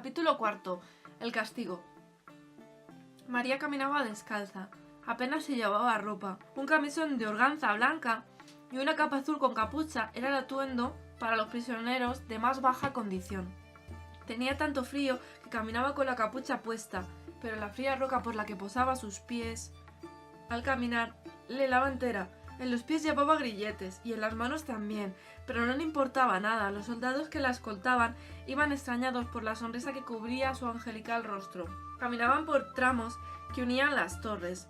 Capítulo cuarto. El castigo. María caminaba descalza. Apenas se llevaba ropa. Un camisón de organza blanca y una capa azul con capucha era el atuendo para los prisioneros de más baja condición. Tenía tanto frío que caminaba con la capucha puesta, pero la fría roca por la que posaba sus pies al caminar le helaba entera. En los pies llevaba grilletes y en las manos también, pero no le importaba nada. Los soldados que la escoltaban iban extrañados por la sonrisa que cubría su angelical rostro. Caminaban por tramos que unían las torres.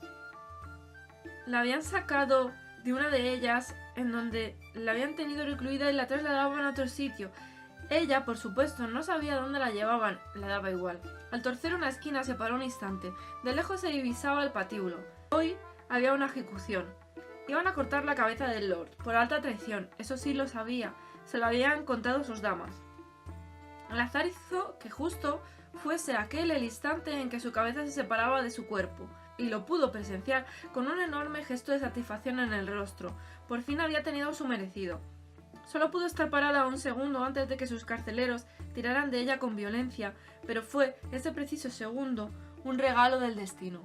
La habían sacado de una de ellas, en donde la habían tenido recluida, y la trasladaban a otro sitio. Ella, por supuesto, no sabía dónde la llevaban, le daba igual. Al torcer una esquina se paró un instante. De lejos se divisaba el patíbulo. Hoy había una ejecución. Iban a cortar la cabeza del Lord, por alta traición, eso sí lo sabía, se lo habían contado sus damas. El azar hizo que justo fuese aquel el instante en que su cabeza se separaba de su cuerpo, y lo pudo presenciar con un enorme gesto de satisfacción en el rostro. Por fin había tenido su merecido. Solo pudo estar parada un segundo antes de que sus carceleros tiraran de ella con violencia, pero fue ese preciso segundo un regalo del destino.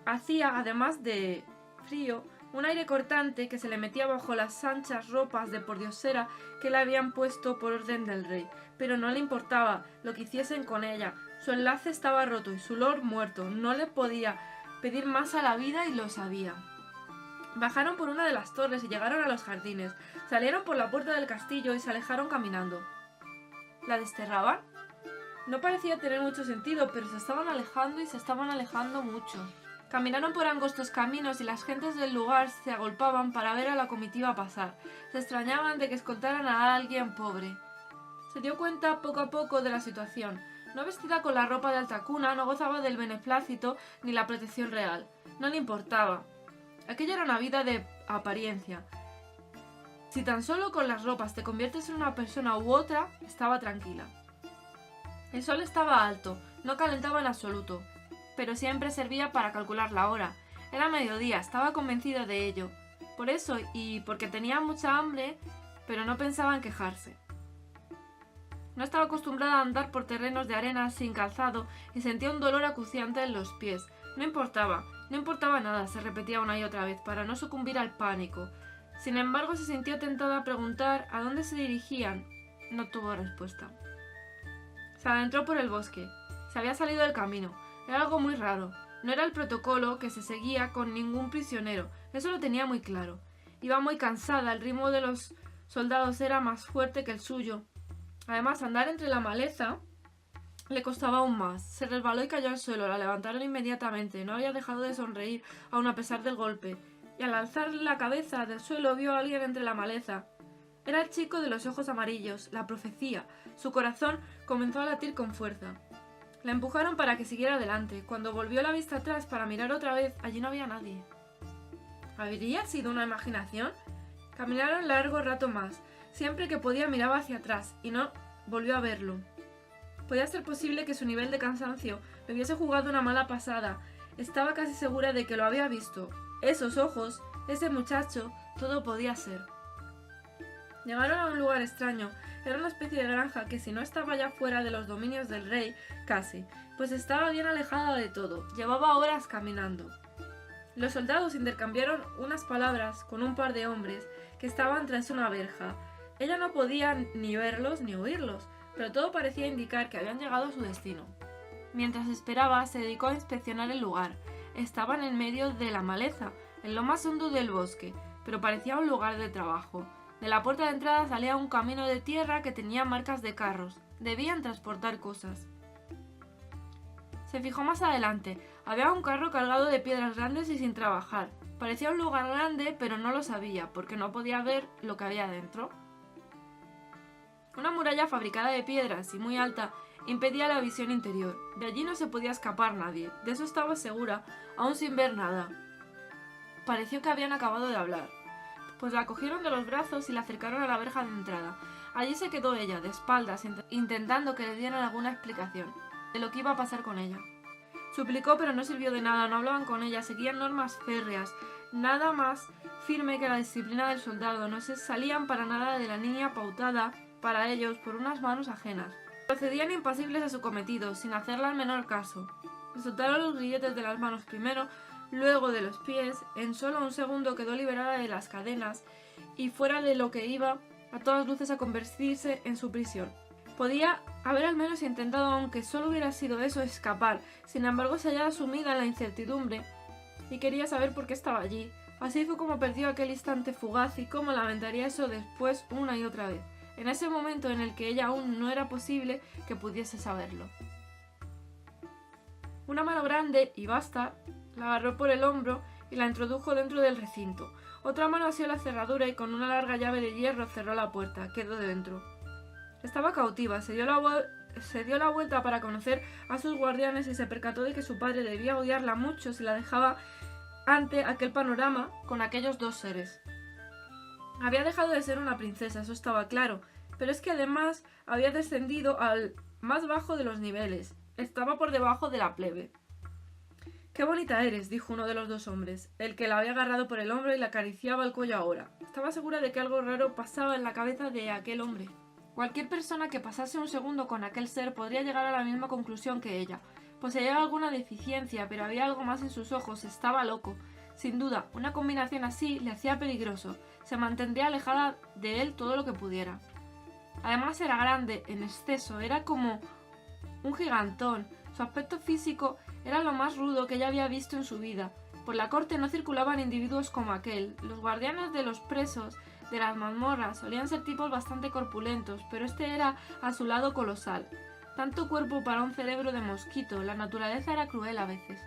Hacía, además de frío, un aire cortante que se le metía bajo las anchas ropas de pordiosera que le habían puesto por orden del rey, pero no le importaba lo que hiciesen con ella. Su enlace estaba roto y su lord muerto. No le podía pedir más a la vida y lo sabía. Bajaron por una de las torres y llegaron a los jardines. Salieron por la puerta del castillo y se alejaron caminando. ¿La desterraban? No parecía tener mucho sentido, pero se estaban alejando y se estaban alejando mucho. Caminaron por angostos caminos y las gentes del lugar se agolpaban para ver a la comitiva pasar. Se extrañaban de que escoltaran a alguien pobre. Se dio cuenta poco a poco de la situación. No vestida con la ropa de alta cuna, no gozaba del beneplácito ni la protección real. No le importaba. Aquella era una vida de apariencia. Si tan solo con las ropas te conviertes en una persona u otra, estaba tranquila. El sol estaba alto, no calentaba en absoluto, pero siempre servía para calcular la hora. Era mediodía, estaba convencida de ello. Por eso, y porque tenía mucha hambre, pero no pensaba en quejarse. No estaba acostumbrada a andar por terrenos de arena sin calzado y sentía un dolor acuciante en los pies. No importaba nada, se repetía una y otra vez, para no sucumbir al pánico. Sin embargo, se sintió tentada a preguntar a dónde se dirigían. No tuvo respuesta. Se adentró por el bosque. Se había salido del camino. Era algo muy raro. No era el protocolo que se seguía con ningún prisionero. Eso lo tenía muy claro. Iba muy cansada. El ritmo de los soldados era más fuerte que el suyo. Además, andar entre la maleza le costaba aún más. Se resbaló y cayó al suelo. La levantaron inmediatamente. No había dejado de sonreír, aun a pesar del golpe. Y al alzar la cabeza del suelo vio a alguien entre la maleza. Era el chico de los ojos amarillos, la profecía. Su corazón comenzó a latir con fuerza. La empujaron para que siguiera adelante. Cuando volvió la vista atrás para mirar otra vez, allí no había nadie. ¿Habría sido una imaginación? Caminaron largo rato más. Siempre que podía miraba hacia atrás y no volvió a verlo. Podía ser posible que su nivel de cansancio le hubiese jugado una mala pasada. Estaba casi segura de que lo había visto. Esos ojos, ese muchacho, todo podía ser. Llegaron a un lugar extraño. Era una especie de granja que, si no estaba ya fuera de los dominios del rey, casi, pues estaba bien alejada de todo. Llevaba horas caminando. Los soldados intercambiaron unas palabras con un par de hombres que estaban tras una verja. Ella no podía ni verlos ni oírlos, pero todo parecía indicar que habían llegado a su destino. Mientras esperaba, se dedicó a inspeccionar el lugar. Estaban en medio de la maleza, en lo más hondo del bosque, pero parecía un lugar de trabajo. De la puerta de entrada salía un camino de tierra que tenía marcas de carros. Debían transportar cosas. Se fijó más adelante. Había un carro cargado de piedras grandes y sin trabajar. Parecía un lugar grande, pero no lo sabía, porque no podía ver lo que había dentro. Una muralla fabricada de piedras y muy alta impedía la visión interior. De allí no se podía escapar nadie. De eso estaba segura, aún sin ver nada. Pareció que habían acabado de hablar, pues la cogieron de los brazos y la acercaron a la verja de entrada. Allí se quedó ella, de espaldas, intentando que le dieran alguna explicación de lo que iba a pasar con ella. Suplicó, pero no sirvió de nada. No hablaban con ella, seguían normas férreas, nada más firme que la disciplina del soldado. No se salían para nada de la línea pautada para ellos por unas manos ajenas. Procedían impasibles a su cometido, sin hacerle el menor caso. Le soltaron los grilletes de las manos primero, luego de los pies. En solo un segundo quedó liberada de las cadenas y fuera de lo que iba a todas luces a convertirse en su prisión. Podía haber al menos intentado, aunque solo hubiera sido eso, escapar. Sin embargo, se hallaba sumida en la incertidumbre y quería saber por qué estaba allí. Así fue como perdió aquel instante fugaz y cómo lamentaría eso después una y otra vez, en ese momento en el que ella aún no era posible que pudiese saberlo. Una mano grande y vasta la agarró por el hombro y la introdujo dentro del recinto. Otra mano asió la cerradura y con una larga llave de hierro cerró la puerta. Quedó dentro. Estaba cautiva, se dio la vuelta para conocer a sus guardianes y se percató de que su padre debía odiarla mucho si la dejaba ante aquel panorama con aquellos dos seres. Había dejado de ser una princesa, eso estaba claro, pero es que además había descendido al más bajo de los niveles. Estaba por debajo de la plebe. «Qué bonita eres», dijo uno de los dos hombres, el que la había agarrado por el hombro y le acariciaba el cuello ahora. Estaba segura de que algo raro pasaba en la cabeza de aquel hombre. Cualquier persona que pasase un segundo con aquel ser podría llegar a la misma conclusión que ella. Poseía alguna deficiencia, pero había algo más en sus ojos, estaba loco. Sin duda, una combinación así le hacía peligroso. Se mantendría alejada de él todo lo que pudiera. Además era grande, en exceso, era como un gigantón. Su aspecto físico era lo más rudo que ella había visto en su vida. Por la corte no circulaban individuos como aquel. Los guardianes de los presos de las mazmorras solían ser tipos bastante corpulentos, pero este era a su lado colosal. Tanto cuerpo para un cerebro de mosquito, la naturaleza era cruel a veces.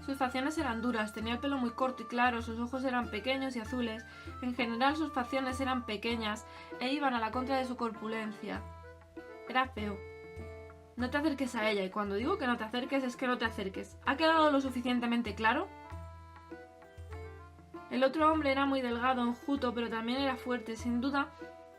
Sus facciones eran duras, tenía el pelo muy corto y claro, sus ojos eran pequeños y azules. En general sus facciones eran pequeñas e iban a la contra de su corpulencia. Era feo. No te acerques a ella, y cuando digo que no te acerques es que no te acerques. ¿Ha quedado lo suficientemente claro? El otro hombre era muy delgado, enjuto, pero también era fuerte. Sin duda,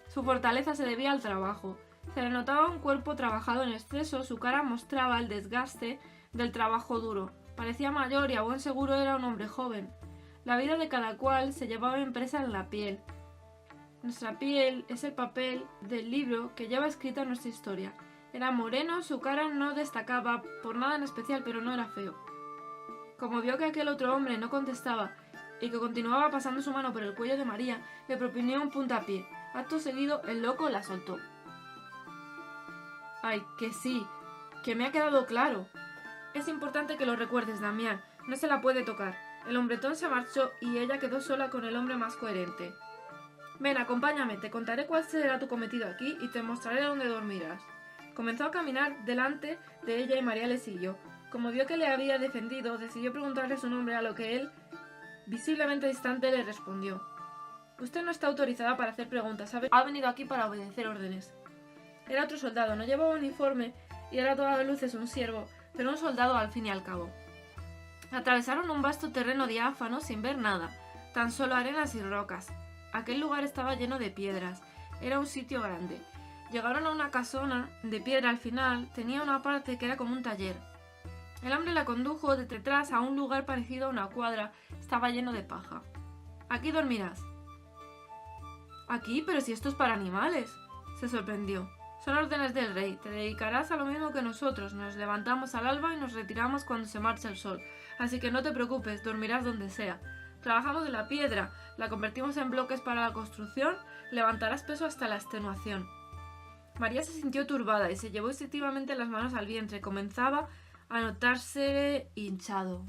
su fortaleza se debía al trabajo. Se le notaba un cuerpo trabajado en exceso, su cara mostraba el desgaste del trabajo duro. Parecía mayor y a buen seguro era un hombre joven. La vida de cada cual se llevaba impresa en la piel. Nuestra piel es el papel del libro que lleva escrita nuestra historia. Era moreno, su cara no destacaba por nada en especial, pero no era feo. Como vio que aquel otro hombre no contestaba y que continuaba pasando su mano por el cuello de María, le propinó un puntapié. Acto seguido, el loco la soltó. «Ay, que sí, que me ha quedado claro. Es importante que lo recuerdes, Damián. No se la puede tocar». El hombretón se marchó y ella quedó sola con el hombre más coherente. «Ven, acompáñame, te contaré cuál será tu cometido aquí y te mostraré dónde dormirás». Comenzó a caminar delante de ella y María le siguió. Como vio que le había defendido, decidió preguntarle su nombre, a lo que él, visiblemente distante, le respondió. «Usted no está autorizada para hacer preguntas, ha venido aquí para obedecer órdenes». Era otro soldado, no llevaba uniforme y era a todas luces un siervo, pero un soldado al fin y al cabo. Atravesaron un vasto terreno diáfano sin ver nada, tan solo arenas y rocas. Aquel lugar estaba lleno de piedras, era un sitio grande. Llegaron a una casona de piedra al final, tenía una parte que era como un taller. El hombre la condujo de detrás a un lugar parecido a una cuadra, estaba lleno de paja. «Aquí dormirás». «¿Aquí? Pero si esto es para animales», se sorprendió. «Son órdenes del rey, te dedicarás a lo mismo que nosotros, nos levantamos al alba y nos retiramos cuando se marcha el sol, así que no te preocupes, dormirás donde sea. Trabajamos de la piedra, la convertimos en bloques para la construcción, levantarás peso hasta la extenuación». María se sintió turbada y se llevó instintivamente las manos al vientre. Comenzaba a notarse hinchado.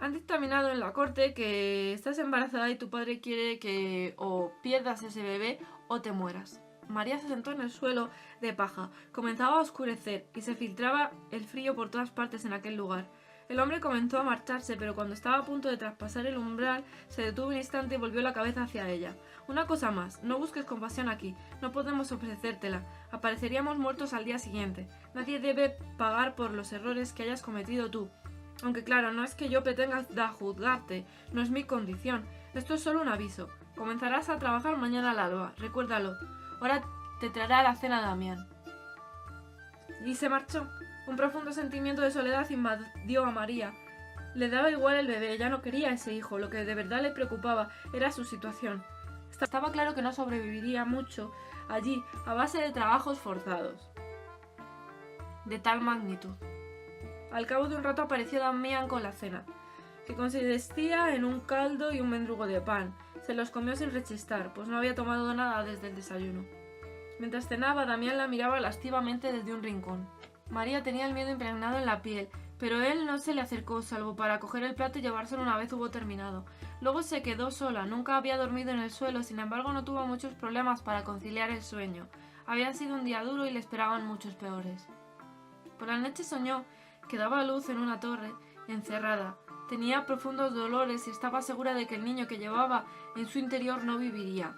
Han dictaminado en la corte que estás embarazada y tu padre quiere que o pierdas ese bebé o te mueras. María se sentó en el suelo de paja. Comenzaba a oscurecer y se filtraba el frío por todas partes en aquel lugar. El hombre comenzó a marcharse, pero cuando estaba a punto de traspasar el umbral, se detuvo un instante y volvió la cabeza hacia ella. «Una cosa más, no busques compasión aquí, no podemos ofrecértela, apareceríamos muertos al día siguiente. Nadie debe pagar por los errores que hayas cometido tú. Aunque claro, no es que yo pretenda juzgarte, no es mi condición, esto es solo un aviso. Comenzarás a trabajar mañana al alba, recuérdalo. Ahora te traerá la cena Damián». Y se marchó. Un profundo sentimiento de soledad invadió a María. Le daba igual el bebé, ya no quería ese hijo, lo que de verdad le preocupaba era su situación. Estaba claro que no sobreviviría mucho allí a base de trabajos forzados de tal magnitud. Al cabo de un rato apareció Damián con la cena, que consistía en un caldo y un mendrugo de pan. Se los comió sin rechistar, pues no había tomado nada desde el desayuno. Mientras cenaba, Damián la miraba lascivamente desde un rincón. María tenía el miedo impregnado en la piel, pero él no se le acercó, salvo para coger el plato y llevárselo una vez hubo terminado. Luego se quedó sola, nunca había dormido en el suelo, sin embargo no tuvo muchos problemas para conciliar el sueño. Había sido un día duro y le esperaban muchos peores. Por la noche soñó que daba luz en una torre, encerrada. Tenía profundos dolores y estaba segura de que el niño que llevaba en su interior no viviría.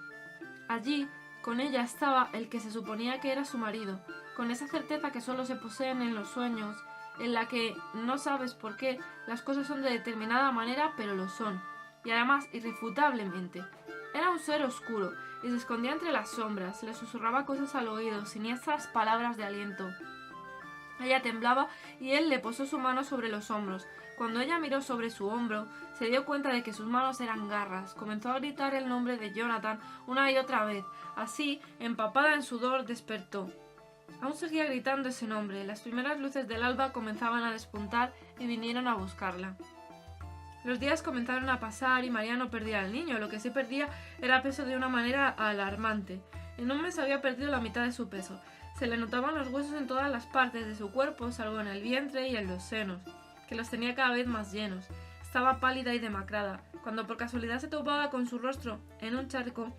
Allí, con ella estaba el que se suponía que era su marido, con esa certeza que solo se poseen en los sueños, en la que no sabes por qué las cosas son de determinada manera, pero lo son, y además irrefutablemente. Era un ser oscuro y se escondía entre las sombras, le susurraba cosas al oído, siniestras palabras de aliento. Ella temblaba y él le posó su mano sobre los hombros. Cuando ella miró sobre su hombro, se dio cuenta de que sus manos eran garras. Comenzó a gritar el nombre de Jonathan una y otra vez. Así, empapada en sudor, despertó. Aún seguía gritando ese nombre. Las primeras luces del alba comenzaban a despuntar y vinieron a buscarla. Los días comenzaron a pasar y María no perdía al niño. Lo que sí perdía era peso de una manera alarmante. En un mes había perdido la mitad de su peso. Se le notaban los huesos en todas las partes de su cuerpo, salvo en el vientre y en los senos, que los tenía cada vez más llenos. Estaba pálida y demacrada. Cuando por casualidad se topaba con su rostro en un charco,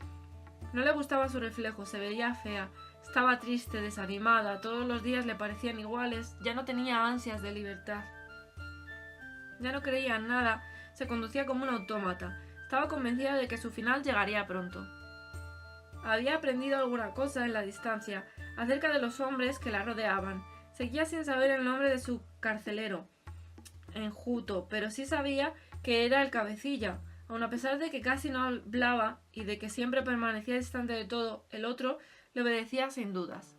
no le gustaba su reflejo, se veía fea. Estaba triste, desanimada, todos los días le parecían iguales, ya no tenía ansias de libertad. Ya no creía en nada, se conducía como un autómata. Estaba convencida de que su final llegaría pronto. Había aprendido alguna cosa en la distancia acerca de los hombres que la rodeaban. Seguía sin saber el nombre de su carcelero, enjuto, pero sí sabía que era el cabecilla. Aun a pesar de que casi no hablaba y de que siempre permanecía distante de todo, el otro le obedecía sin dudas.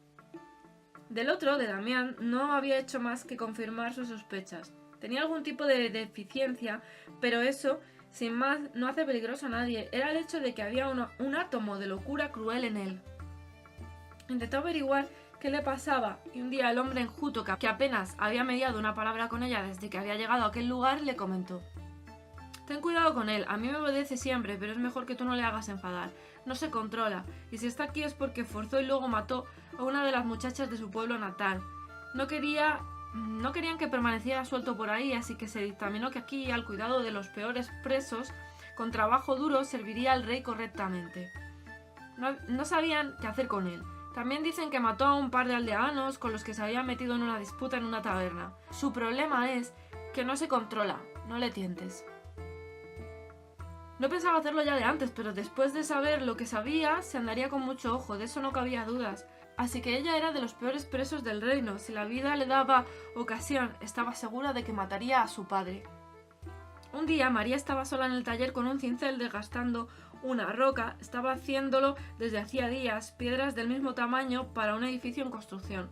Del otro, de Damián, no había hecho más que confirmar sus sospechas. Tenía algún tipo de deficiencia, pero eso, sin más, no hace peligroso a nadie. Era el hecho de que había un átomo de locura cruel en él. Intentó averiguar qué le pasaba y un día el hombre enjuto, que apenas había mediado una palabra con ella desde que había llegado a aquel lugar, le comentó: «Ten cuidado con él, a mí me obedece siempre, pero es mejor que tú no le hagas enfadar. No se controla, y si está aquí es porque forzó y luego mató a una de las muchachas de su pueblo natal. No querían que permaneciera suelto por ahí, así que se dictaminó que aquí, al cuidado de los peores presos, con trabajo duro serviría al rey correctamente. No sabían qué hacer con él. También dicen que mató a un par de aldeanos con los que se había metido en una disputa en una taberna. Su problema es que no se controla, no le tientes». No pensaba hacerlo ya de antes, pero después de saber lo que sabía, se andaría con mucho ojo, de eso no cabía dudas. Así que ella era de los peores presos del reino. Si la vida le daba ocasión, estaba segura de que mataría a su padre. Un día María estaba sola en el taller con un cincel desgastando una roca. Estaba haciéndolo desde hacía días, piedras del mismo tamaño para un edificio en construcción.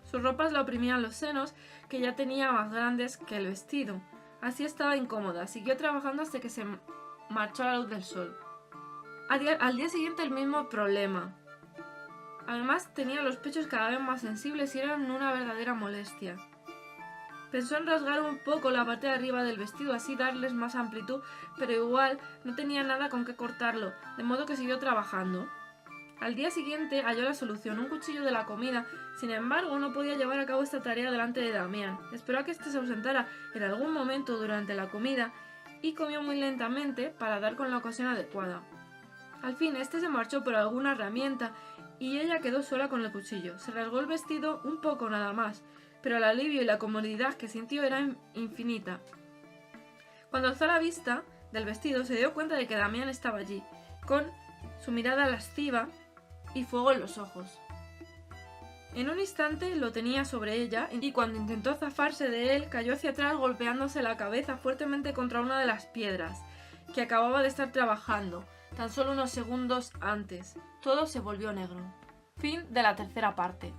Sus ropas la oprimían los senos, que ya tenía más grandes que el vestido. Así estaba incómoda. Siguió trabajando hasta que se marchó a la luz del sol. Al día siguiente el mismo problema. Además tenía los pechos cada vez más sensibles y eran una verdadera molestia. Pensó en rasgar un poco la parte de arriba del vestido, así darles más amplitud, pero igual no tenía nada con qué cortarlo, de modo que siguió trabajando. Al día siguiente halló la solución, un cuchillo de la comida. Sin embargo, no podía llevar a cabo esta tarea delante de Damián. Esperó a que éste se ausentara en algún momento durante la comida y comió muy lentamente para dar con la ocasión adecuada. Al fin, este se marchó por alguna herramienta y ella quedó sola con el cuchillo. Se rasgó el vestido un poco nada más, pero el alivio y la comodidad que sintió era infinita. Cuando alzó la vista del vestido, se dio cuenta de que Damián estaba allí, con su mirada lasciva y fuego en los ojos. En un instante lo tenía sobre ella y cuando intentó zafarse de él, cayó hacia atrás golpeándose la cabeza fuertemente contra una de las piedras, que acababa de estar trabajando, tan solo unos segundos antes. Todo se volvió negro. Fin de la tercera parte.